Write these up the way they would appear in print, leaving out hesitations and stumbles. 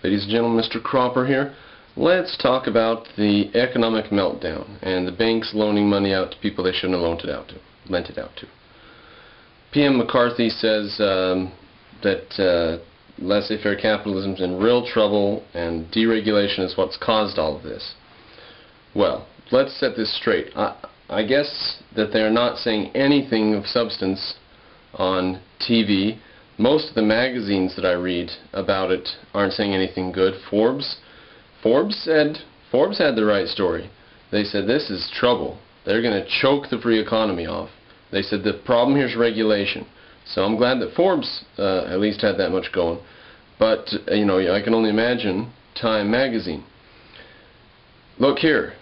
Ladies and gentlemen, Mr. Cropper here. Let's talk about the economic meltdown and the banks loaning money out to people they shouldn't have lent it out to. PM McCarthy says that laissez-faire capitalism is in real trouble and deregulation is what's caused all of this. Well, let's set this straight. I guess that they're not saying anything of substance on TV. Most of the magazines that I read about it aren't saying anything good. Forbes had the right story. They said this is trouble. They're going to choke the free economy off. They said the problem here is regulation. So I'm glad that Forbes at least had that much going. But you know, I can only imagine Time magazine. Look here.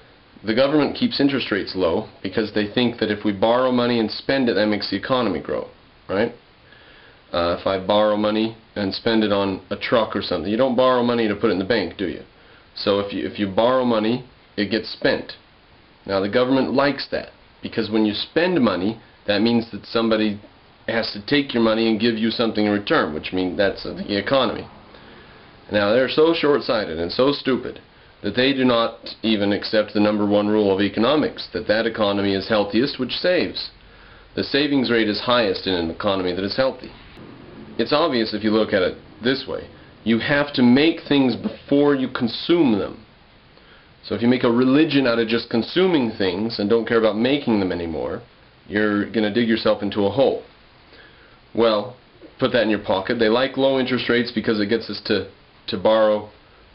The government keeps interest rates low because they think that if we borrow money and spend it, that makes the economy grow, right? If I borrow money and spend it on a truck or something, you don't borrow money to put it in the bank, do you? So if you borrow money, it gets spent. Now the government likes that because when you spend money, that means that somebody has to take your money and give you something in return, which means that's the economy. Now they're so short-sighted and so stupid that they do not even accept the #1 rule of economics, that economy is healthiest which saves. The savings rate is highest in an economy that is healthy. It's obvious if you look at it this way. You have to make things before you consume them. So if you make a religion out of just consuming things and don't care about making them anymore, you're going to dig yourself into a hole. Well, put that in your pocket. They like low interest rates because it gets us to borrow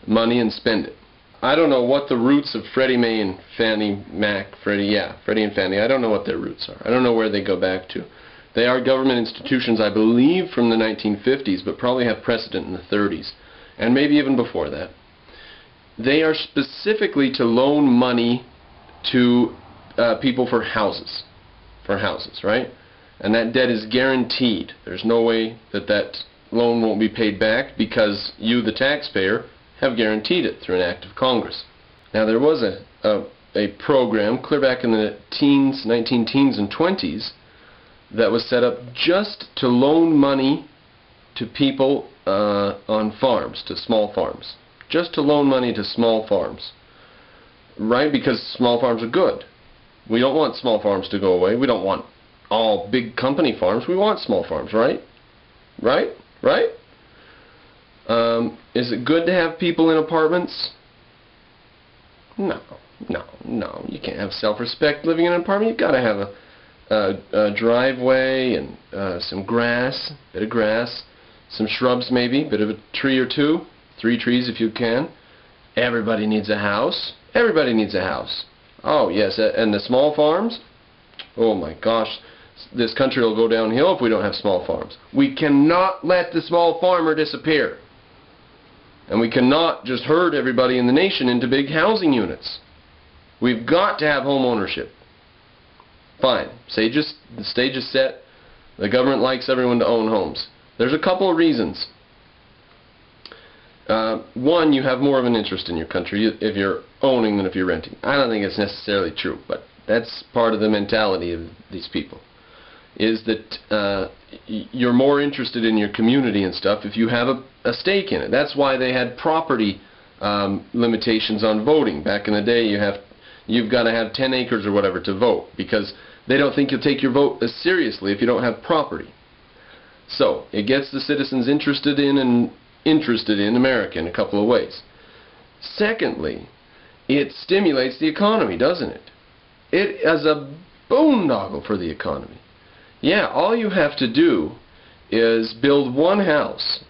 money and spend it. I don't know what the roots of Freddie Mae and Fannie Mac, Freddie and Fannie, I don't know what their roots are. I don't know where they go back to. They are government institutions, I believe, from the 1950s, but probably have precedent in the 30s, and maybe even before that. They are specifically to loan money to people for houses, right? And that debt is guaranteed. There's no way that loan won't be paid back because you, the taxpayer, have guaranteed it through an act of Congress. Now there was a program clear back in the 19-teens and 20s that was set up just to loan money to people on farms, to small farms. Just to loan money to small farms. Right? Because small farms are good. We don't want small farms to go away. We don't want all big company farms. We want small farms, right? Right? Right? Is it good to have people in apartments? No. You can't have self-respect living in an apartment. You've got to have a driveway and some grass, a bit of grass, some shrubs maybe, a bit of a tree or two, 3 trees if you can. Everybody needs a house. Everybody needs a house. Oh yes, and the small farms? Oh my gosh, this country will go downhill if we don't have small farms. We cannot let the small farmer disappear. And we cannot just herd everybody in the nation into big housing units. We've got to have home ownership. Fine. The stage is set. The government likes everyone to own homes. There's a couple of reasons. One, you have more of an interest in your country if you're owning than if you're renting. I don't think it's necessarily true, but that's part of the mentality of these people. Is that you're more interested in your community and stuff if you have a stake in it. That's why they had property limitations on voting. Back in the day, you've got to have 10 acres or whatever to vote because they don't think you'll take your vote as seriously if you don't have property. So it gets the citizens interested in America in a couple of ways. Secondly, it stimulates the economy, doesn't it? It is a boondoggle for the economy. Yeah, all you have to do is build one house.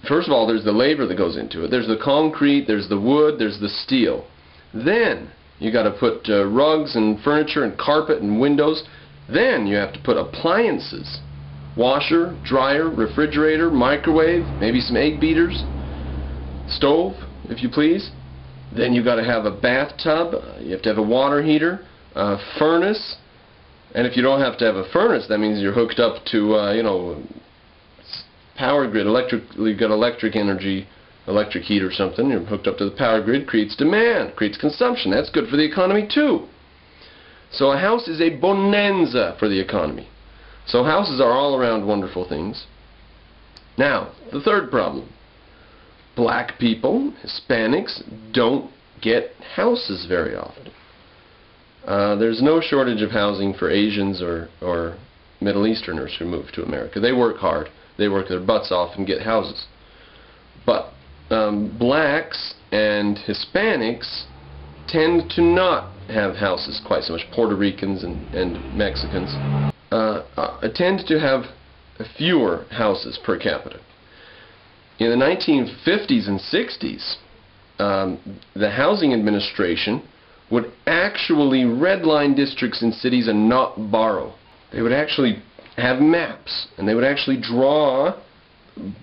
First of all, there's the labor that goes into it. There's the concrete, there's the wood, there's the steel. Then you got to put rugs and furniture and carpet and windows. Then you have to put appliances. Washer, dryer, refrigerator, microwave, maybe some egg beaters, stove, if you please. Then you got to have a bathtub, you have to have a water heater, a furnace. And if you don't have to have a furnace, that means you're hooked up to, power grid, you've got electric energy, electric heat or something, you're hooked up to the power grid, creates demand, creates consumption. That's good for the economy too. So a house is a bonanza for the economy. So houses are all around wonderful things. Now, the third problem. Black people, Hispanics, don't get houses very often. There's no shortage of housing for Asians or Middle Easterners who move to America. They work hard. They work their butts off and get houses. But blacks and Hispanics tend to not have houses quite so much. Puerto Ricans and Mexicans tend to have fewer houses per capita. In the 1950s and 60s, the Housing Administration would actually redline districts in cities and not borrow. They would actually have maps, and they would actually draw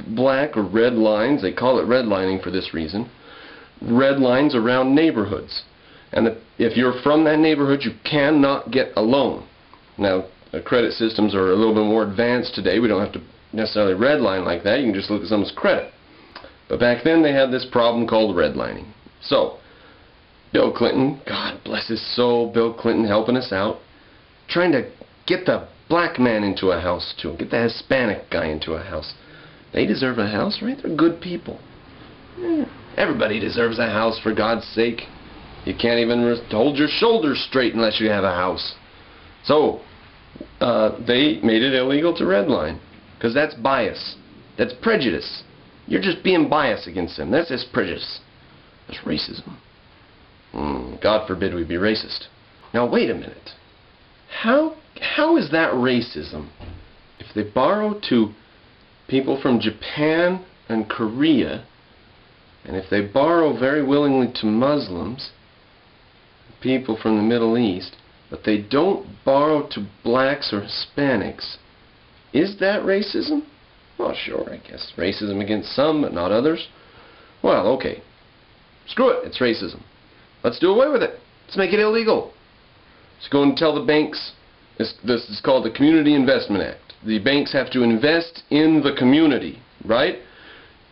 black or red lines. They call it redlining for this reason. Red lines around neighborhoods. And if you're from that neighborhood, you cannot get a loan. Now, credit systems are a little bit more advanced today. We don't have to necessarily redline like that. You can just look at someone's credit. But back then they had this problem called redlining. So, Bill Clinton, God bless his soul, Bill Clinton helping us out, trying to get the black man into a house too, get the Hispanic guy into a house. They deserve a house, right? They're good people. Everybody deserves a house, for God's sake. You can't even hold your shoulders straight unless you have a house. So, they made it illegal to redline, because that's bias. That's prejudice. You're just being biased against them. That's just prejudice. That's racism. God forbid we be racist. Now wait a minute. How is that racism? If they borrow to people from Japan and Korea, and if they borrow very willingly to Muslims, people from the Middle East, but they don't borrow to blacks or Hispanics, is that racism? Well, sure, I guess. Racism against some, but not others. Well, okay. Screw it, it's racism. Let's do away with it. Let's make it illegal. Let's go and tell the banks, this is called the Community Investment Act. The banks have to invest in the community, right?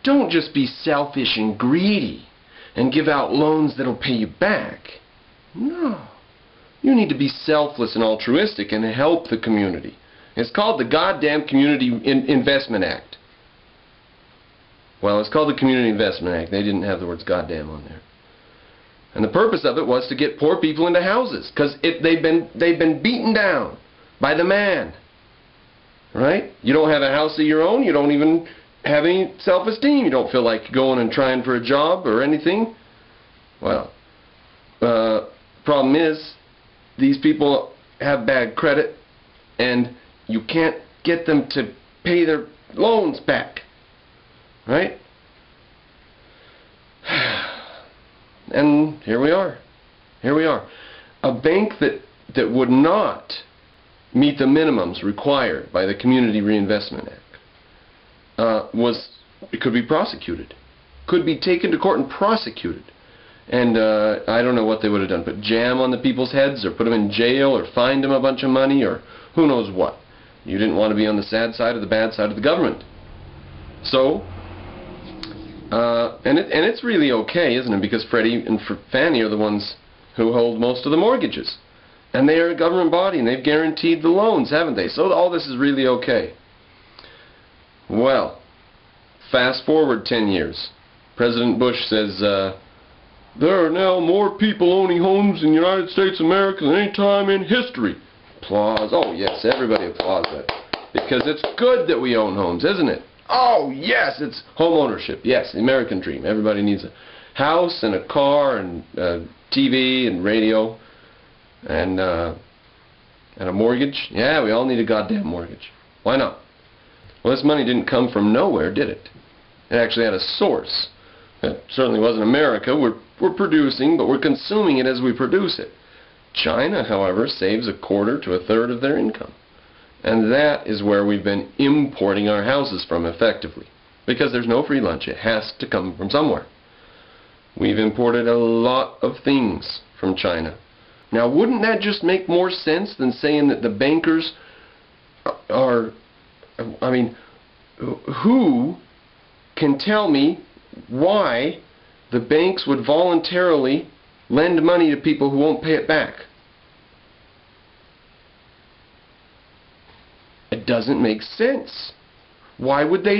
Don't just be selfish and greedy and give out loans that'll pay you back. No. You need to be selfless and altruistic and help the community. It's called the goddamn Community Investment Act. Well, it's called the Community Investment Act. They didn't have the words goddamn on there. And the purpose of it was to get poor people into houses, because they've been beaten down by the man. Right? You don't have a house of your own. You don't even have any self-esteem. You don't feel like going and trying for a job or anything. Well, problem is, these people have bad credit, and you can't get them to pay their loans back. Right? And here we are. Here we are. A bank that would not meet the minimums required by the Community Reinvestment Act could be prosecuted. Could be taken to court and prosecuted. And I don't know what they would have done. Put jam on the people's heads, or put them in jail, or fined them a bunch of money, or who knows what. You didn't want to be on the sad side or the bad side of the government. So, and it's really okay, isn't it? Because Freddie and Fannie are the ones who hold most of the mortgages. And they are a government body, and they've guaranteed the loans, haven't they? So all this is really okay. Well, fast forward 10 years. President Bush says, there are now more people owning homes in the United States of America than any time in history. Applause. Oh, yes, everybody applauds that. Because it's good that we own homes, isn't it? Oh, yes, it's home ownership. Yes, the American dream. Everybody needs a house and a car and TV and radio and a mortgage. Yeah, we all need a goddamn mortgage. Why not? Well, this money didn't come from nowhere, did it? It actually had a source. It certainly wasn't America. We're producing, but we're consuming it as we produce it. China, however, saves a quarter to a third of their income. And that is where we've been importing our houses from effectively. Because there's no free lunch. It has to come from somewhere. We've imported a lot of things from China. Now, wouldn't that just make more sense than saying that the bankers are... I mean, who can tell me why the banks would voluntarily lend money to people who won't pay it back? It doesn't make sense. Why would they